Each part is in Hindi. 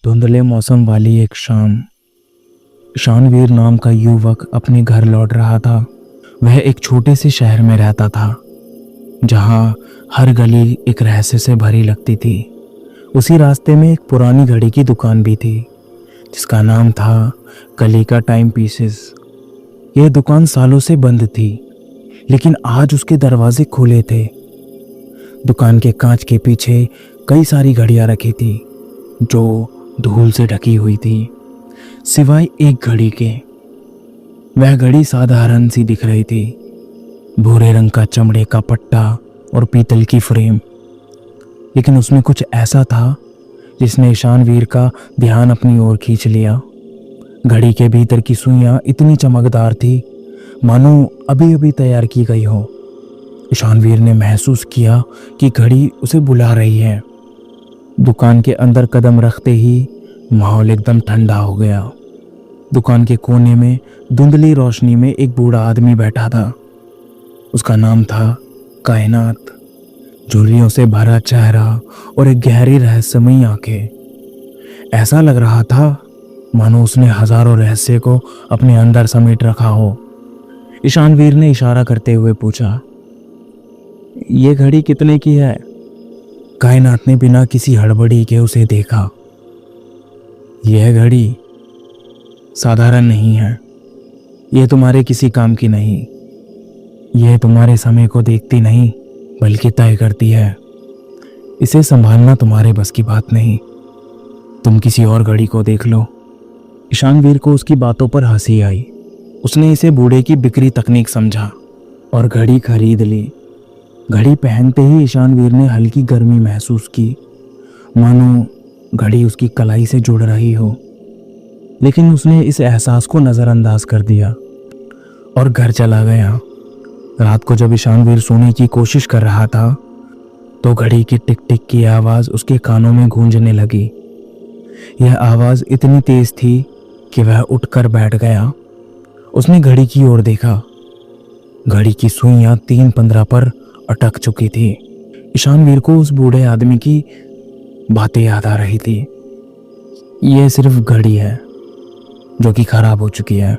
धुंधले मौसम वाली एक शाम, शानवीर नाम का युवक अपने घर लौट रहा था। वह एक छोटे से शहर में रहता था जहां हर गली एक रहस्य से भरी लगती थी। उसी रास्ते में एक पुरानी घड़ी की दुकान भी थी जिसका नाम था कलिका टाइम पीसेस। यह दुकान सालों से बंद थी, लेकिन आज उसके दरवाजे खुले थे। दुकान के कांच के पीछे कई सारी घड़ियां रखी थी जो धूल से ढकी हुई थी, सिवाय एक घड़ी के। वह घड़ी साधारण सी दिख रही थी, भूरे रंग का चमड़े का पट्टा और पीतल की फ्रेम, लेकिन उसमें कुछ ऐसा था जिसने शानवीर का ध्यान अपनी ओर खींच लिया। घड़ी के भीतर की सुइयां इतनी चमकदार थी मानो अभी अभी तैयार की गई हो। शानवीर ने महसूस किया कि घड़ी उसे बुला रही है। दुकान के अंदर कदम रखते ही माहौल एकदम ठंडा हो गया। दुकान के कोने में धुंधली रोशनी में एक बूढ़ा आदमी बैठा था। उसका नाम था कायनात। झुर्रियों से भरा चेहरा और एक गहरी रहस्यमयी आंखें। ऐसा लग रहा था मानो उसने हजारों रहस्य को अपने अंदर समेट रखा हो। ईशानवीर ने इशारा करते हुए पूछा, ये घड़ी कितने की है? कायनात ने बिना किसी हड़बड़ी के उसे देखा। यह घड़ी साधारण नहीं है, यह तुम्हारे किसी काम की नहीं। यह तुम्हारे समय को देखती नहीं बल्कि तय करती है। इसे संभालना तुम्हारे बस की बात नहीं। तुम किसी और घड़ी को देख लो। ईशानवीर को उसकी बातों पर हंसी आई। उसने इसे बूढ़े की बिक्री तकनीक समझा और घड़ी खरीद ली। घड़ी पहनते ही ईशानवीर ने हल्की गर्मी महसूस की, मानो घड़ी उसकी कलाई से जुड़ रही हो। लेकिन उसने इस एहसास को नज़रअंदाज कर दिया और घर चला गया। रात को जब ईशानवीर सोने की कोशिश कर रहा था तो घड़ी की टिक टिक की आवाज़ उसके कानों में गूंजने लगी। यह आवाज़ इतनी तेज थी कि वह उठकर बैठ गया। उसने घड़ी की ओर देखा। घड़ी की सुइयां 3:15 पर अटक चुकी थी। ईशानवीर को उस बूढ़े आदमी की बातें याद आ रही थी। यह सिर्फ घड़ी है जो कि खराब हो चुकी है,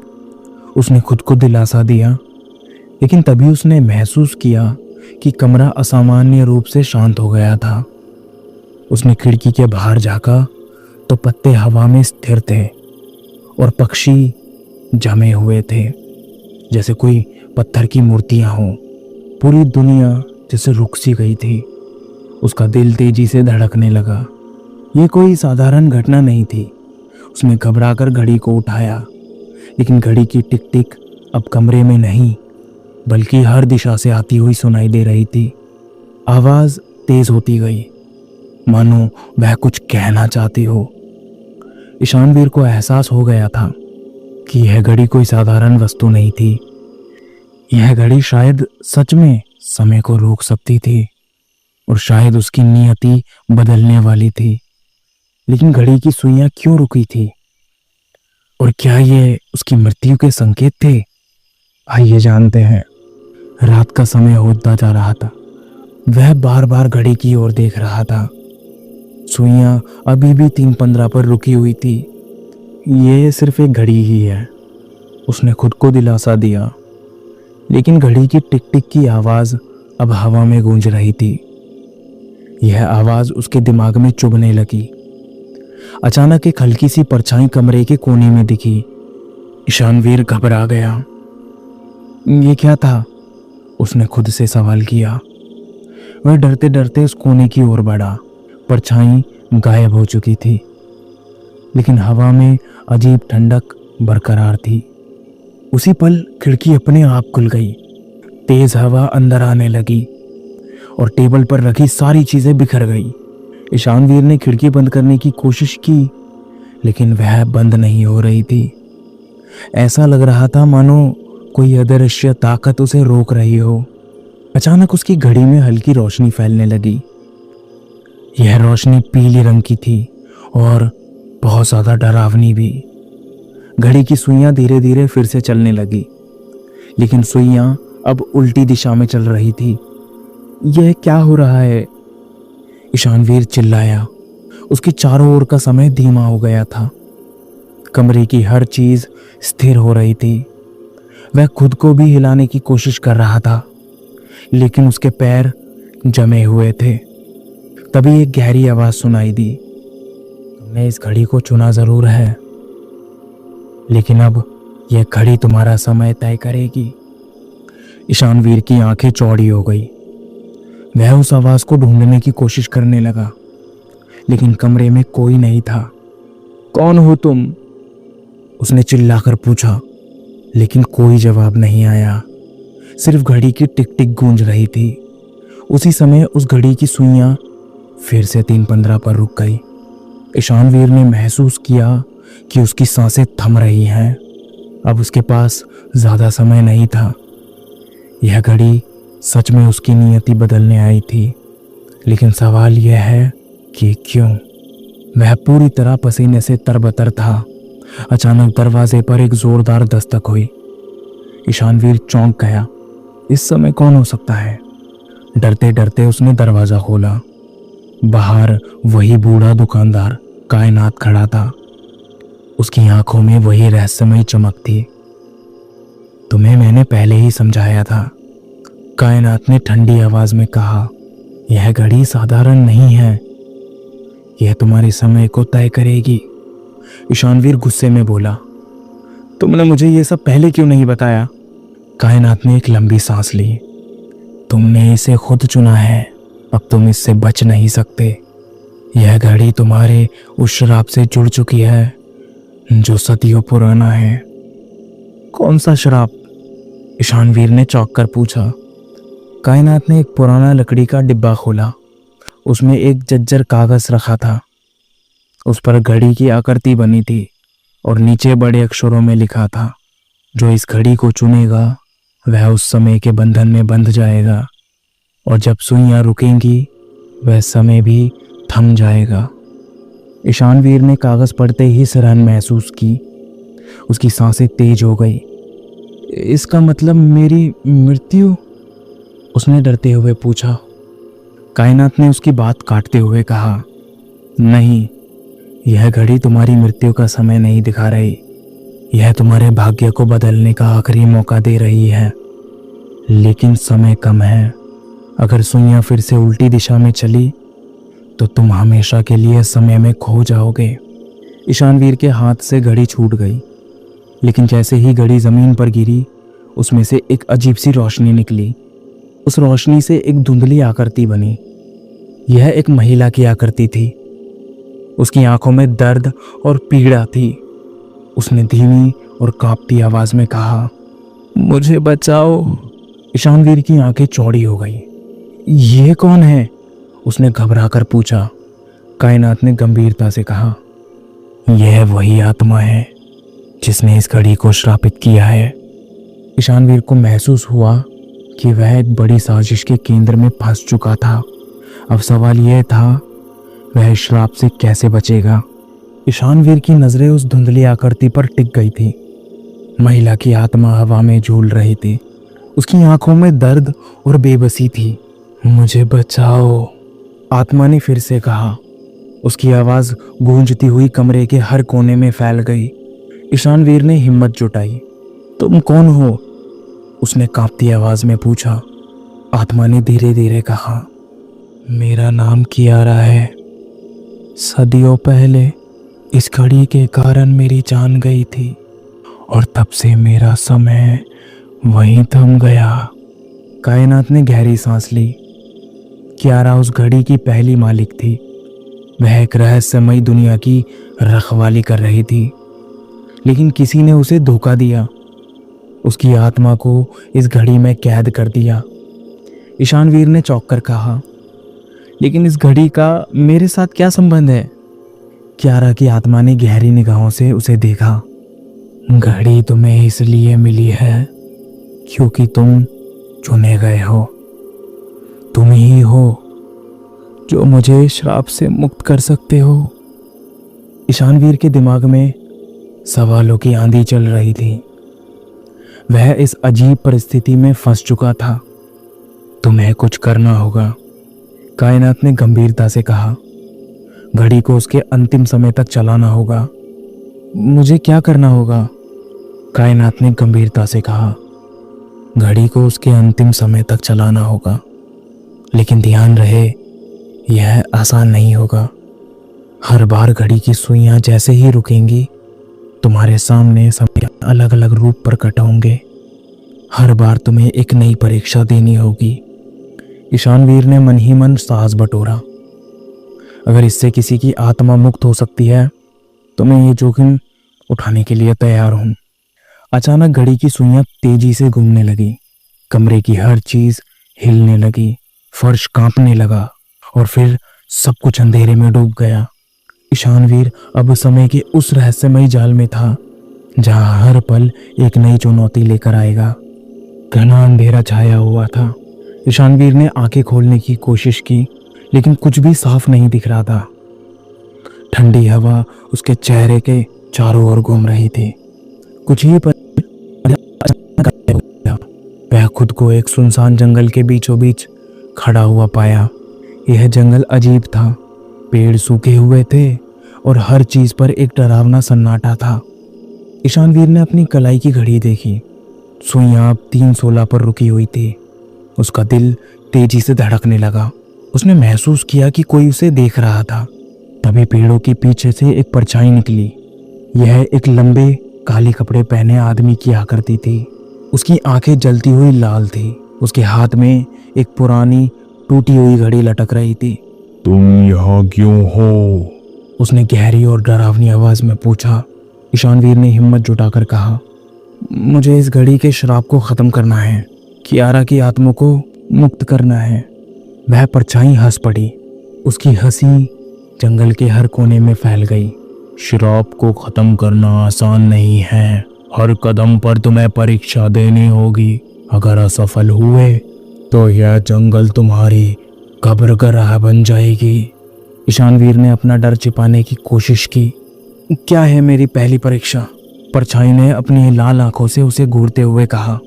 उसने खुद को दिलासा दिया। लेकिन तभी उसने महसूस किया कि कमरा असामान्य रूप से शांत हो गया था। उसने खिड़की के बाहर झांका तो पत्ते हवा में स्थिर थे और पक्षी जमे हुए थे जैसे कोई पत्थर की मूर्तियां हों। पूरी दुनिया जैसे रुक सी गई थी। उसका दिल तेजी से धड़कने लगा। ये कोई साधारण घटना नहीं थी। उसने घबराकर घड़ी को उठाया, लेकिन घड़ी की टिक टिक अब कमरे में नहीं बल्कि हर दिशा से आती हुई सुनाई दे रही थी। आवाज़ तेज होती गई, मानो वह कुछ कहना चाहती हो। ईशानवीर को एहसास हो गया था कि यह घड़ी कोई साधारण वस्तु नहीं थी। यह घड़ी शायद सच में समय को रोक सकती थी और शायद उसकी नियति बदलने वाली थी। लेकिन घड़ी की सुइयां क्यों रुकी थी? और क्या ये उसकी मृत्यु के संकेत थे? आइए जानते हैं। रात का समय होता जा रहा था। वह बार बार घड़ी की ओर देख रहा था। सुइयां अभी भी 3:15 पर रुकी हुई थी। ये सिर्फ एक घड़ी ही है, उसने खुद को दिलासा दिया। लेकिन घड़ी की टिक टिक की आवाज़ अब हवा में गूंज रही थी। यह आवाज़ उसके दिमाग में चुभने लगी। अचानक एक हल्की सी परछाई कमरे के कोने में दिखी। ईशानवीर घबरा गया। ये क्या था? उसने खुद से सवाल किया। वह डरते डरते उस कोने की ओर बढ़ा। परछाई गायब हो चुकी थी, लेकिन हवा में अजीब ठंडक बरकरार थी। उसी पल खिड़की अपने आप खुल गई। तेज हवा अंदर आने लगी और टेबल पर रखी सारी चीजें बिखर गई। ईशानवीर ने खिड़की बंद करने की कोशिश की, लेकिन वह बंद नहीं हो रही थी। ऐसा लग रहा था मानो कोई अदृश्य ताकत उसे रोक रही हो। अचानक उसकी घड़ी में हल्की रोशनी फैलने लगी। यह रोशनी पीले रंग की थी और बहुत ज्यादा डरावनी भी। घड़ी की सुइयां धीरे धीरे फिर से चलने लगी, लेकिन सुइयां अब उल्टी दिशा में चल रही थी। यह क्या हो रहा है? ईशानवीर चिल्लाया। उसके चारों ओर का समय धीमा हो गया था। कमरे की हर चीज स्थिर हो रही थी। वह खुद को भी हिलाने की कोशिश कर रहा था, लेकिन उसके पैर जमे हुए थे। तभी एक गहरी आवाज सुनाई दी, तुमने इस घड़ी को चुना जरूर है, लेकिन अब यह घड़ी तुम्हारा समय तय करेगी। ईशानवीर की आंखें चौड़ी हो गई। वह उस आवाज को ढूंढने की कोशिश करने लगा, लेकिन कमरे में कोई नहीं था। कौन हो तुम? उसने चिल्लाकर पूछा, लेकिन कोई जवाब नहीं आया। सिर्फ घड़ी की टिक टिक गूंज रही थी। उसी समय उस घड़ी की सुइयां फिर से 3:15 पर रुक गई। ईशानवीर ने महसूस किया कि उसकी सांसें थम रही हैं। अब उसके पास ज्यादा समय नहीं था। यह घड़ी सच में उसकी नियति बदलने आई थी, लेकिन सवाल यह है कि क्यों? वह पूरी तरह पसीने से तरबतर था। अचानक दरवाजे पर एक जोरदार दस्तक हुई। ईशानवीर चौंक गया। इस समय कौन हो सकता है? डरते डरते उसने दरवाजा खोला। बाहर वही बूढ़ा दुकानदार कायनात खड़ा था। उसकी आंखों में वही रहस्यमयी चमक थी। तुम्हें मैंने पहले ही समझाया था, कायनात ने ठंडी आवाज में कहा। यह घड़ी साधारण नहीं है, यह तुम्हारे समय को तय करेगी। ईशानवीर गुस्से में बोला, तुमने मुझे यह सब पहले क्यों नहीं बताया? कायनात ने एक लंबी सांस ली। तुमने इसे खुद चुना है, अब तुम इससे बच नहीं सकते। यह घड़ी तुम्हारे उस श्राप से जुड़ चुकी है जो सदियों पुराना है। कौन सा श्राप? ईशानवीर ने चौंक कर पूछा। कायनात ने एक पुराना लकड़ी का डिब्बा खोला। उसमें एक जज्जर कागज रखा था। उस पर घड़ी की आकृति बनी थी और नीचे बड़े अक्षरों में लिखा था, जो इस घड़ी को चुनेगा वह उस समय के बंधन में बंध जाएगा, और जब सुइयां रुकेंगी वह समय भी थम जाएगा। ईशानवीर ने कागज पढ़ते ही सिरहन महसूस की। उसकी सांसें तेज हो गई। इसका मतलब मेरी मृत्यु? उसने डरते हुए पूछा। कायनात ने उसकी बात काटते हुए कहा, नहीं, यह घड़ी तुम्हारी मृत्यु का समय नहीं दिखा रही। यह तुम्हारे भाग्य को बदलने का आखिरी मौका दे रही है, लेकिन समय कम है। अगर सुइयां फिर से उल्टी दिशा में चली तो तुम हमेशा के लिए समय में खो जाओगे। ईशानवीर के हाथ से घड़ी छूट गई, लेकिन जैसे ही घड़ी जमीन पर गिरी, उसमें से एक अजीब सी रोशनी निकली। उस रोशनी से एक धुंधली आकृति बनी। यह एक महिला की आकृति थी। उसकी आंखों में दर्द और पीड़ा थी। उसने धीमी और कांपती आवाज में कहा, मुझे बचाओ। ईशानवीर की आंखें चौड़ी हो गई। ये कौन है? उसने घबराकर पूछा। कायनात ने गंभीरता से कहा, यह वही आत्मा है जिसने इस घड़ी को श्रापित किया है। ईशानवीर को महसूस हुआ कि वह एक बड़ी साजिश के केंद्र में फंस चुका था। अब सवाल यह था, वह इस श्राप से कैसे बचेगा? ईशानवीर की नजरें उस धुंधली आकृति पर टिक गई थी। महिला की आत्मा हवा में झूल रही थी। उसकी आंखों में दर्द और बेबसी थी। मुझे बचाओ, आत्मा ने फिर से कहा। उसकी आवाज गूंजती हुई कमरे के हर कोने में फैल गई। ईशानवीर ने हिम्मत जुटाई। तुम कौन हो? उसने कांपती आवाज में पूछा। आत्मा ने धीरे धीरे कहा, मेरा नाम कियारा है। सदियों पहले इस घड़ी के कारण मेरी जान गई थी, और तब से मेरा समय वहीं थम गया। कायनात ने गहरी सांस ली। कियारा उस घड़ी की पहली मालिक थी। वह एक रहस्यमयी दुनिया की रखवाली कर रही थी, लेकिन किसी ने उसे धोखा दिया। उसकी आत्मा को इस घड़ी में कैद कर दिया। ईशानवीर ने चौंक कर कहा, लेकिन इस घड़ी का मेरे साथ क्या संबंध है? कियारा की आत्मा ने गहरी निगाहों से उसे देखा। घड़ी तुम्हें इसलिए मिली है क्योंकि तुम चुने गए हो। तुम ही हो जो मुझे श्राप से मुक्त कर सकते हो। ईशानवीर के दिमाग में सवालों की आंधी चल रही थी। वह इस अजीब परिस्थिति में फंस चुका था। तुम्हें कुछ करना होगा, कायनात ने गंभीरता से कहा। घड़ी को उसके अंतिम समय तक चलाना होगा। मुझे क्या करना होगा? कायनात ने गंभीरता से कहा। घड़ी को उसके अंतिम समय तक चलाना होगा, लेकिन ध्यान रहे यह आसान नहीं होगा। हर बार घड़ी की सुइयां जैसे ही रुकेंगी, तुम्हारे सामने समय अलग अलग रूप प्रकट होंगे। हर बार तुम्हें एक नई परीक्षा देनी होगी। ईशानवीर ने मन ही मन साहस बटोरा। अगर इससे किसी की आत्मा मुक्त हो सकती है तो मैं ये जोखिम उठाने के लिए तैयार हूं। अचानक घड़ी की सुइयां तेजी से घूमने लगी। कमरे की हर चीज हिलने लगी, फर्श कांपने लगा और फिर सब कुछ अंधेरे में डूब गया। ईशानवीर अब समय के उस रहस्यमय जाल में था जहां हर पल एक नई चुनौती लेकर आएगा। घना अंधेरा छाया हुआ था। ईशानवीर ने आंखें खोलने की कोशिश की, लेकिन कुछ भी साफ नहीं दिख रहा था। ठंडी हवा उसके चेहरे के चारों ओर घूम रही थी। कुछ ही पर वह खुद को एक सुनसान जंगल के बीचों बीच खड़ा हुआ पाया। यह जंगल अजीब था। पेड़ सूखे हुए थे और हर चीज पर एक डरावना सन्नाटा था। ईशानवीर ने अपनी कलाई की घड़ी देखी। सुइयां अब 3:16 पर रुकी हुई थी। उसका दिल तेजी से धड़कने लगा। उसने महसूस किया कि कोई उसे देख रहा था। तभी पेड़ों के पीछे से एक परछाई निकली। यह एक लंबे काले कपड़े पहने आदमी की आकृति थी। उसकी आंखें जलती हुई लाल थी। उसके हाथ में एक पुरानी टूटी हुई घड़ी लटक रही थी। तुम यहाँ क्यों हो? उसने गहरी और डरावनी आवाज में पूछा। ईशानवीर ने हिम्मत जुटाकर कहा, मुझे इस घड़ी के श्राप को खत्म करना है, कियारा की आत्मा को मुक्त करना है। वह परछाई हंस पड़ी। उसकी हंसी जंगल के हर कोने में फैल गई। श्राप को खत्म करना आसान नहीं है। हर कदम पर तुम्हें परीक्षा देनी होगी। अगर असफल हुए तो यह जंगल तुम्हारी कब्र का राह बन जाएगी। ईशानवीर ने अपना डर छिपाने की कोशिश की। क्या है मेरी पहली परीक्षा? परछाई ने अपनी लाल आंखों से उसे घूरते हुए कहा।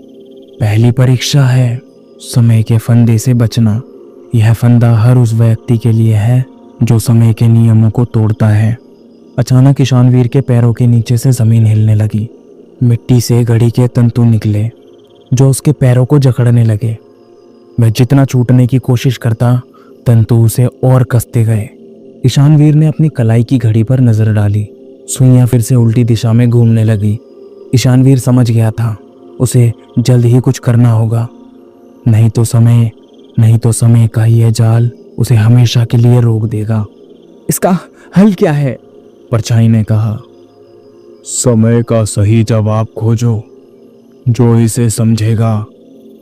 पहली परीक्षा है समय के फंदे से बचना। यह फंदा हर उस व्यक्ति के लिए है जो समय के नियमों को तोड़ता है। अचानक ईशानवीर के पैरों के नीचे से जमीन हिलने लगी। मिट्टी से घड़ी के तंतु निकले जो उसके पैरों को जकड़ने लगे। वह जितना छूटने की कोशिश करता, तंतु उसे और कसते गए। ईशानवीर ने अपनी कलाई की घड़ी पर नजर डाली। सुइयां फिर से उल्टी दिशा में घूमने लगी। ईशानवीर समझ गया था उसे जल्द ही कुछ करना होगा, नहीं तो समय का यह जाल उसे हमेशा के लिए रोक देगा। इसका हल क्या है? परछाई ने कहा। समय का सही जवाब खोजो। जो इसे समझेगा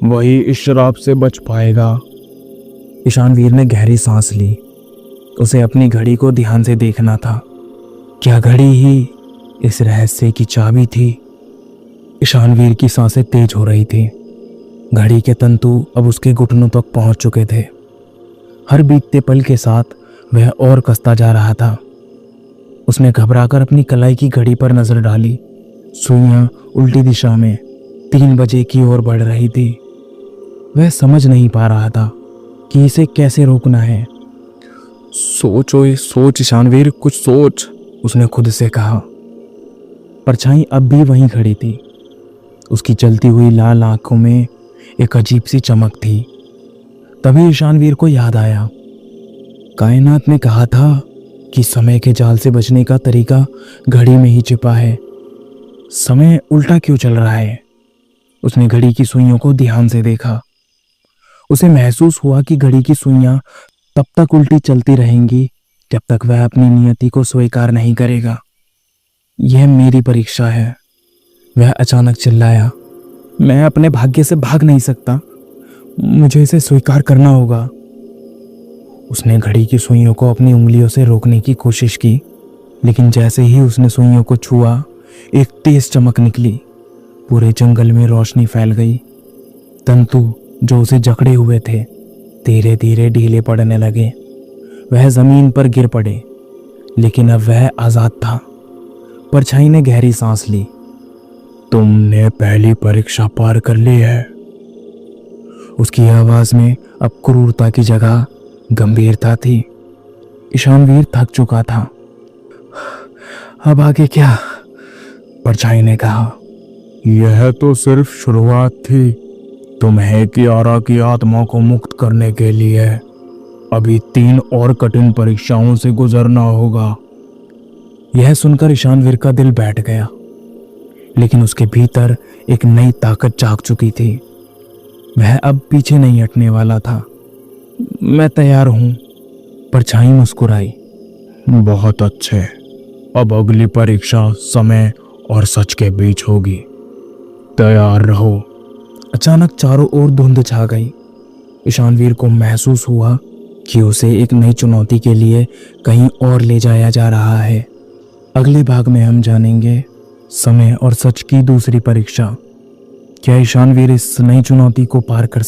वही इस श्राप से बच पाएगा। ईशानवीर ने गहरी सांस ली। उसे अपनी घड़ी को ध्यान से देखना था। क्या घड़ी ही इस रहस्य की चाबी थी? ईशानवीर की सांसें तेज हो रही थी। घड़ी के तंतु अब उसके घुटनों तक पहुंच चुके थे। हर बीतते पल के साथ वह और कसता जा रहा था। उसने घबराकर अपनी कलाई की घड़ी पर नजर डाली। सुइयां उल्टी दिशा में 3 बजे की ओर बढ़ रही थी। वह समझ नहीं पा रहा था कि इसे कैसे रोकना है। सोच ईशानवीर, कुछ सोच, उसने खुद से कहा। परछाई अब भी वहीं खड़ी थी। उसकी चलती हुई लाल आंखों में एक अजीब सी चमक थी। तभी ईशानवीर को याद आया, कायनात ने कहा था कि समय के जाल से बचने का तरीका घड़ी में ही छिपा है। समय उल्टा क्यों चल रहा है? उसने घड़ी की सुइयों को ध्यान से देखा। उसे महसूस हुआ कि घड़ी की सुइयां तब तक उल्टी चलती रहेंगी जब तक वह अपनी नियति को स्वीकार नहीं करेगा। यह मेरी परीक्षा है। वह अचानक चिल्लाया, मैं अपने भाग्य से भाग नहीं सकता, मुझे इसे स्वीकार करना होगा। उसने घड़ी की सुइयों को अपनी उंगलियों से रोकने की कोशिश की, लेकिन जैसे ही उसने सुइयों को छुआ, एक तेज चमक निकली। पूरे जंगल में रोशनी फैल गई। तंतु जो उसे जकड़े हुए थे धीरे धीरे ढीले पड़ने लगे। वह जमीन पर गिर पड़े, लेकिन अब वह आजाद था। परछाई ने गहरी सांस ली। तुमने पहली परीक्षा पार कर ली है। उसकी आवाज में अब क्रूरता की जगह गंभीरता थी। ईशानवीर थक चुका था। अब आगे क्या? परछाई ने कहा। यह तो सिर्फ शुरुआत थी। तुम्हें कियारा की आत्मा को मुक्त करने के लिए अभी 3 और कठिन परीक्षाओं से गुजरना होगा। यह सुनकर ईशानवीर का दिल बैठ गया, लेकिन उसके भीतर एक नई ताकत जाग चुकी थी। वह अब पीछे नहीं हटने वाला था। मैं तैयार हूं, परछाई मुस्कुराई। बहुत अच्छे। अब अगली परीक्षा समय और सच के बीच होगी। तैयार रहो। अचानक चारों ओर धुंध छा गई। ईशानवीर को महसूस हुआ कि उसे एक नई चुनौती के लिए कहीं और ले जाया जा रहा है। अगले भाग में हम जानेंगे समय और सच की दूसरी परीक्षा। क्या ईशानवीर इस नई चुनौती को पार कर